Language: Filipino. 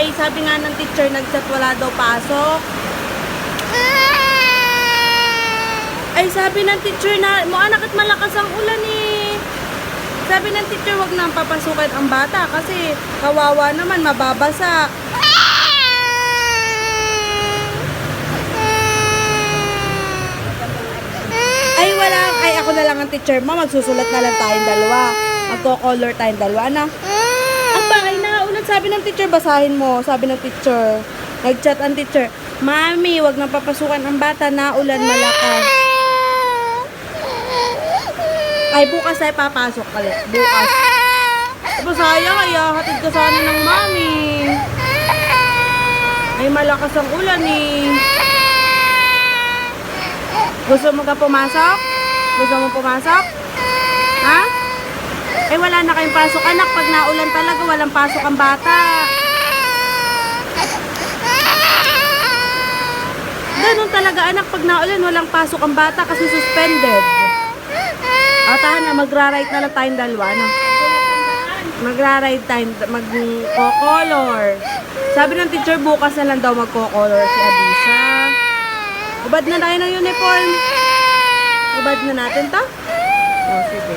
ay sabi nga ng teacher, nag-chat wala daw pasok. Ay sabi ng teacher na, anak at malakas ang ulan eh. Sabi ng teacher, wag nang papasukan ang bata kasi kawawa naman, mababasa. Ay ako na lang ang teacher mo, magsusulat na lang tayong dalawa. Magko-color tayong dalawa, ano? Ay naulan, sabi ng teacher, basahin mo. Sabi ng teacher, nag-chat ang teacher, Mami, wag nang papasukan ang bata, naulan malakas. Ay, bukas ay papasok ulit. Bukas. Diba sayang, ay hatid ka sana ng mami. Ay, malakas ang ulan eh. Gusto mo ka pumasok? Gusto mo pumasok? Ha? Eh, wala na kayong pasok, anak. Pag naulan talaga, walang pasok ang bata. Ganun talaga, anak. Pag naulan, walang pasok ang bata kasi suspended. Tahan na, magra-ride na lang tayong dalawa, no? Magra-ride tayo, mag-color. Sabi ng teacher, bukas na lang daw mag-color si Abisha. Ubad na tayo ng uniform. Ubad na natin to? Oh, sige.